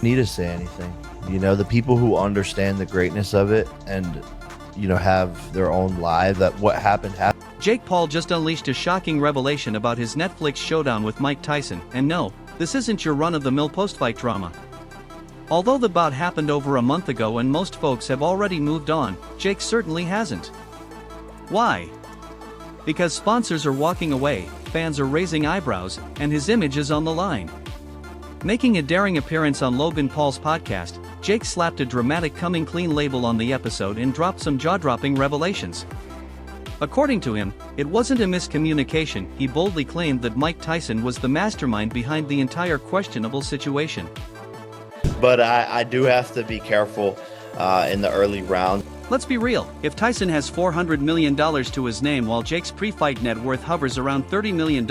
Need to say anything. You know, the people who understand the greatness of it and, you know, have their own life, that what happened happened. Jake Paul just unleashed a shocking revelation about his Netflix showdown with Mike Tyson, and no, this isn't your run-of-the-mill post-fight drama. Although the bout happened over a month ago and most folks have already moved on, Jake certainly hasn't. Why? Because sponsors are walking away, fans are raising eyebrows, and his image is on the line. Making a daring appearance on Logan Paul's podcast, Jake slapped a dramatic coming clean label on the episode and dropped some jaw-dropping revelations. According to him, it wasn't a miscommunication. He boldly claimed that Mike Tyson was the mastermind behind the entire questionable situation. But I do have to be careful in the early rounds. Let's be real, if Tyson has $400 million to his name while Jake's pre-fight net worth hovers around $30 million,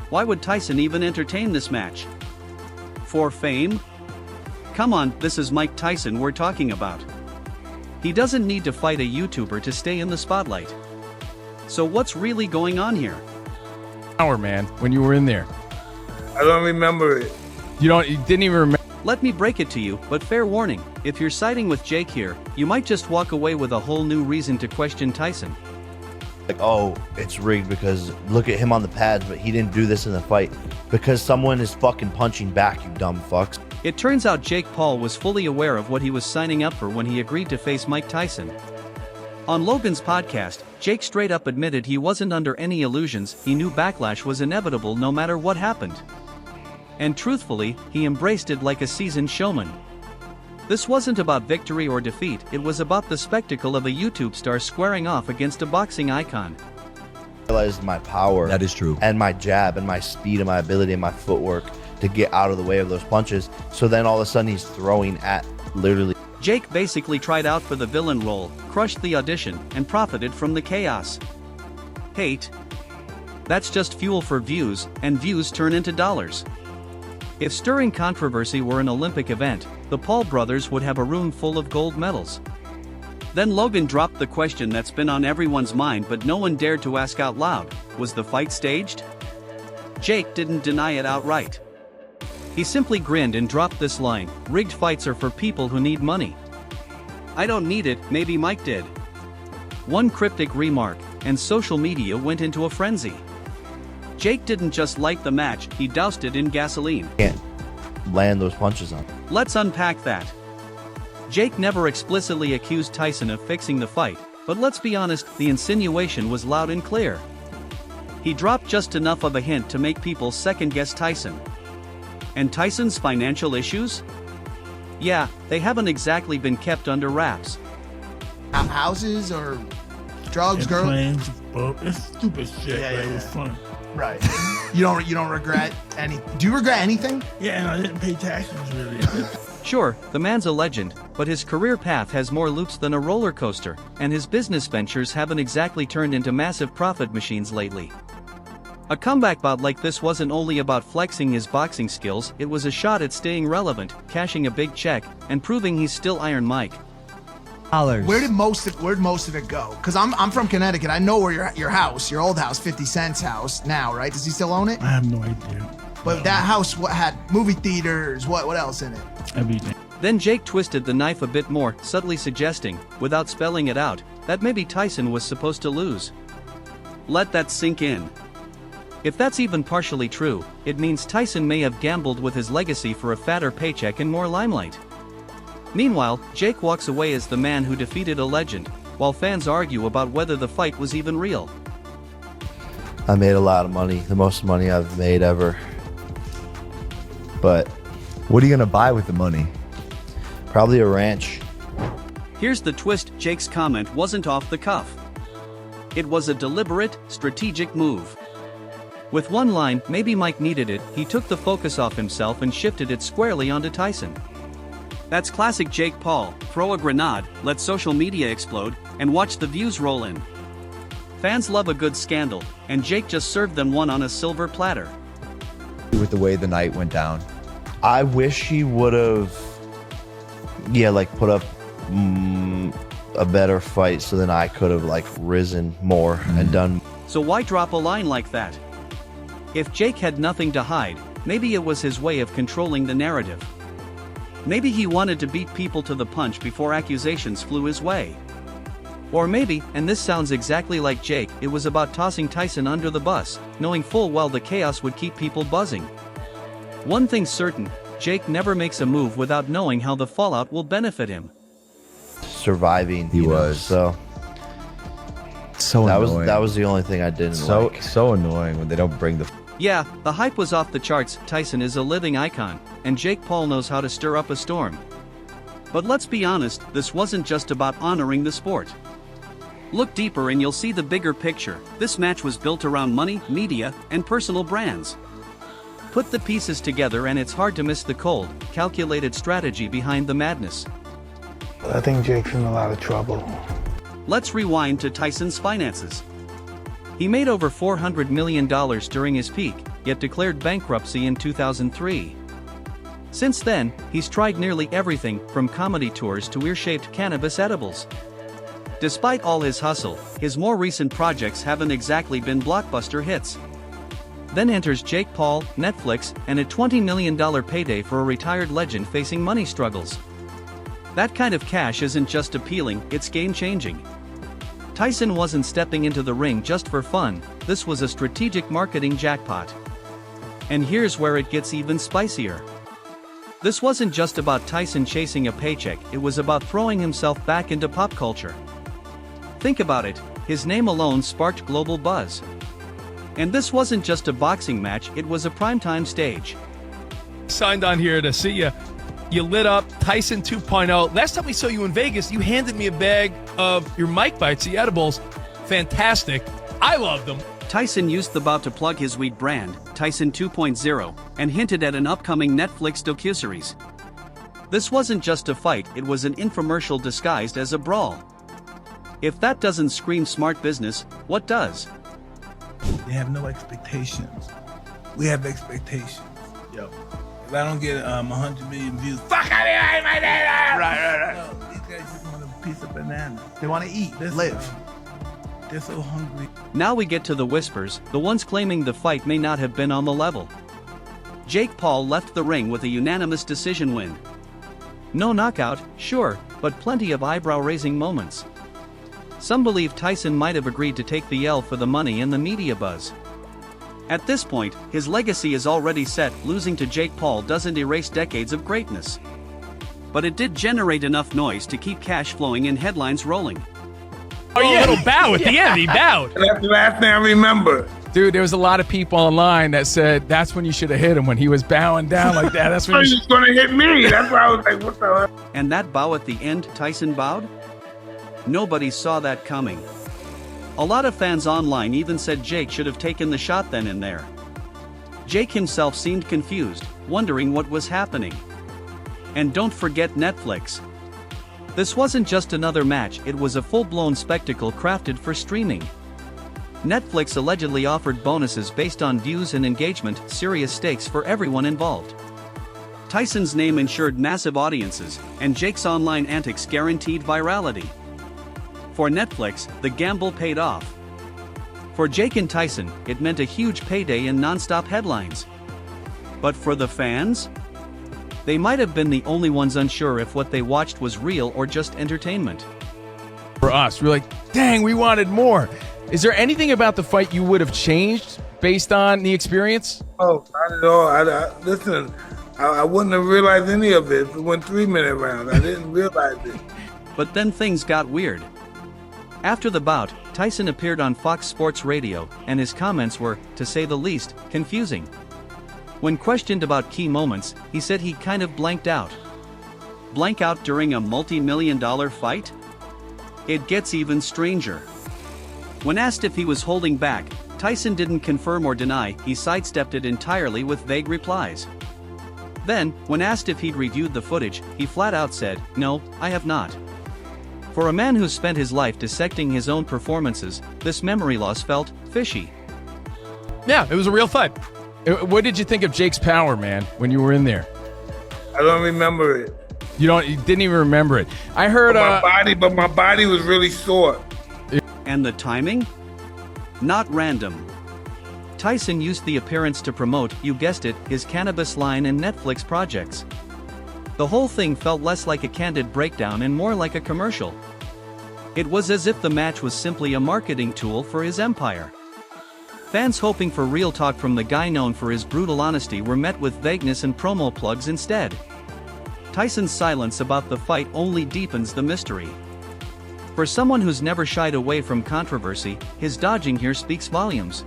why would Tyson even entertain this match? For fame? Come on, this is Mike Tyson we're talking about. He doesn't need to fight a YouTuber to stay in the spotlight. So what's really going on here? Hour, man, when you were in there. I don't remember it. You didn't even remember. Let me break it to you, but fair warning, if you're siding with Jake here, you might just walk away with a whole new reason to question Tyson. Like, oh, it's rigged because look at him on the pads, but he didn't do this in the fight. Because someone is fucking punching back, you dumb fucks. It turns out Jake Paul was fully aware of what he was signing up for when he agreed to face Mike Tyson. On Logan's podcast, Jake straight up admitted he wasn't under any illusions. He knew backlash was inevitable no matter what happened. And truthfully, he embraced it like a seasoned showman. This wasn't about victory or defeat, it was about the spectacle of a YouTube star squaring off against a boxing icon. I realized my power. That is true. And my jab and my speed and my ability and my footwork to get out of the way of those punches. So then all of a sudden he's throwing at literally. Jake basically tried out for the villain role, crushed the audition, and profited from the chaos. Hate? That's just fuel for views, and views turn into dollars. If stirring controversy were an Olympic event, the Paul brothers would have a room full of gold medals. Then Logan dropped the question that's been on everyone's mind but no one dared to ask out loud: was the fight staged? Jake didn't deny it outright. He simply grinned and dropped this line: rigged fights are for people who need money. I don't need it, maybe Mike did. One cryptic remark, and social media went into a frenzy. Jake didn't just light the match, he doused it in gasoline. Can't land those punches on. Let's unpack that. Jake never explicitly accused Tyson of fixing the fight, but let's be honest, the insinuation was loud and clear. He dropped just enough of a hint to make people second-guess Tyson. And Tyson's financial issues? Yeah, they haven't exactly been kept under wraps. Houses or drugs, And girls? planes, it's stupid shit, Yeah, but yeah, it was yeah. fun. Right. You don't regret any? Do you regret anything? Yeah, and I didn't pay taxes really. Sure, the man's a legend, but his career path has more loops than a roller coaster, and his business ventures haven't exactly turned into massive profit machines lately. A comeback bout like this wasn't only about flexing his boxing skills, it was a shot at staying relevant, cashing a big check, and proving he's still Iron Mike. Where'd most of it go? Because I'm from Connecticut. I know where your house, your old house, 50 Cent's house now, right? Does he still own it? I have no idea. But that house, what had movie theaters? What else in it? Everything. Then Jake twisted the knife a bit more, subtly suggesting, without spelling it out, that maybe Tyson was supposed to lose. Let that sink in. If that's even partially true, it means Tyson may have gambled with his legacy for a fatter paycheck and more limelight. Meanwhile, Jake walks away as the man who defeated a legend, while fans argue about whether the fight was even real. I made a lot of money, the most money I've made ever. But What are you gonna buy with the money? probably a ranch. Here's the twist: Jake's comment wasn't off the cuff. It was a deliberate, strategic move. With one line, "Maybe Mike needed it," he took the focus off himself and shifted it squarely onto Tyson. That's classic Jake Paul: throw a grenade, let social media explode, and watch the views roll in. Fans love a good scandal, and Jake just served them one on a silver platter. With the way the night went down. I wish he would have, put up a better fight so then I could have risen more and done. So why drop a line like that? If Jake had nothing to hide, maybe it was his way of controlling the narrative. Maybe he wanted to beat people to the punch before accusations flew his way. Or maybe, and this sounds exactly like Jake, it was about tossing Tyson under the bus, knowing full well the chaos would keep people buzzing. One thing's certain, Jake never makes a move without knowing how the fallout will benefit him. Surviving. He was. So So annoying. that was the only thing I didn't like. So annoying when they don't bring the. Yeah, the hype was off the charts. Tyson is a living icon, and Jake Paul knows how to stir up a storm. But let's be honest, this wasn't just about honoring the sport. Look deeper and you'll see the bigger picture. This match was built around money, media, and personal brands. Put the pieces together and it's hard to miss the cold, calculated strategy behind the madness. I think Jake's in a lot of trouble. Let's rewind to Tyson's finances. He made over $400 million during his peak, yet declared bankruptcy in 2003. Since then, he's tried nearly everything, from comedy tours to ear-shaped cannabis edibles. Despite all his hustle, his more recent projects haven't exactly been blockbuster hits. Then enters Jake Paul, Netflix, and a $20 million payday for a retired legend facing money struggles. That kind of cash isn't just appealing, it's game-changing. Tyson wasn't stepping into the ring just for fun, this was a strategic marketing jackpot. And here's where it gets even spicier. This wasn't just about Tyson chasing a paycheck, it was about throwing himself back into pop culture. Think about it, his name alone sparked global buzz. And this wasn't just a boxing match, it was a primetime stage. Signed on here to see you. You lit up Tyson 2.0. Last time we saw you in Vegas, you handed me a bag of your Mike Bites, the edibles. Fantastic. I love them. Tyson used the bout to plug his weed brand, Tyson 2.0, and hinted at an upcoming Netflix docuseries. This wasn't just a fight, it was an infomercial disguised as a brawl. If that doesn't scream smart business, what does? They have no expectations. We have expectations. Yo. If I don't get 100 million views, fuck out of here, my dad! Right. No, these guys just want a piece of banana. They want to eat, live. They're so hungry. Now we get to the whispers, the ones claiming the fight may not have been on the level. Jake Paul left the ring with a unanimous decision win. No knockout, sure, but plenty of eyebrow-raising moments. Some believe Tyson might have agreed to take the L for the money and the media buzz. At this point, his legacy is already set, losing to Jake Paul doesn't erase decades of greatness. But it did generate enough noise to keep cash flowing and headlines rolling. Oh, yeah. A little bow at the end. He bowed. That's the last thing I remember. Dude, there was a lot of people online that said that's when you should have hit him, when he was bowing down like that. That's when He's gonna hit me. That's why I was like, what the hell? And that bow at the end, Tyson bowed? Nobody saw that coming. A lot of fans online even said Jake should have taken the shot then and there. Jake himself seemed confused, wondering what was happening. And don't forget Netflix. This wasn't just another match, it was a full-blown spectacle crafted for streaming. Netflix allegedly offered bonuses based on views and engagement, serious stakes for everyone involved. Tyson's name ensured massive audiences, and Jake's online antics guaranteed virality. For Netflix, the gamble paid off. For Jake and Tyson, it meant a huge payday and non-stop headlines. But for the fans? They might have been the only ones unsure if what they watched was real or just entertainment. for us. We're like, dang, we wanted more. Is there anything about the fight you would have changed based on the experience? Oh, not at all. Listen, I wouldn't have realized any of it if it went 3-minute rounds. I didn't realize it. But then things got weird. After the bout, Tyson appeared on Fox Sports Radio, and his comments were, to say the least, confusing. When questioned about key moments, he said he kind of blanked out. Blank out during a multi-million-dollar fight? It gets even stranger. When asked if he was holding back, Tyson didn't confirm or deny, he sidestepped it entirely with vague replies. Then, when asked if he'd reviewed the footage, he flat out said, "No, I have not." For a man who spent his life dissecting his own performances, this memory loss felt fishy. Yeah, it was a real fight. What did you think of Jake's power, man, when you were in there? I don't remember it. You didn't even remember it. I heard But my body was really sore. And the timing? Not random. Tyson used the appearance to promote, you guessed it, his cannabis line and Netflix projects. The whole thing felt less like a candid breakdown and more like a commercial. It was as if the match was simply a marketing tool for his empire. Fans hoping for real talk from the guy known for his brutal honesty were met with vagueness and promo plugs instead. Tyson's silence about the fight only deepens the mystery. For someone who's never shied away from controversy, his dodging here speaks volumes.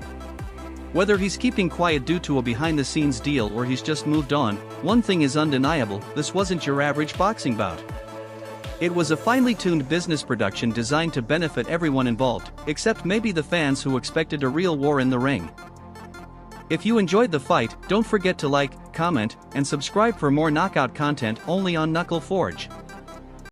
Whether he's keeping quiet due to a behind-the-scenes deal or he's just moved on, one thing is undeniable: this wasn't your average boxing bout. It was a finely tuned business production designed to benefit everyone involved, except maybe the fans who expected a real war in the ring. If you enjoyed the fight, don't forget to like, comment, and subscribe for more knockout content only on Knuckle Forge.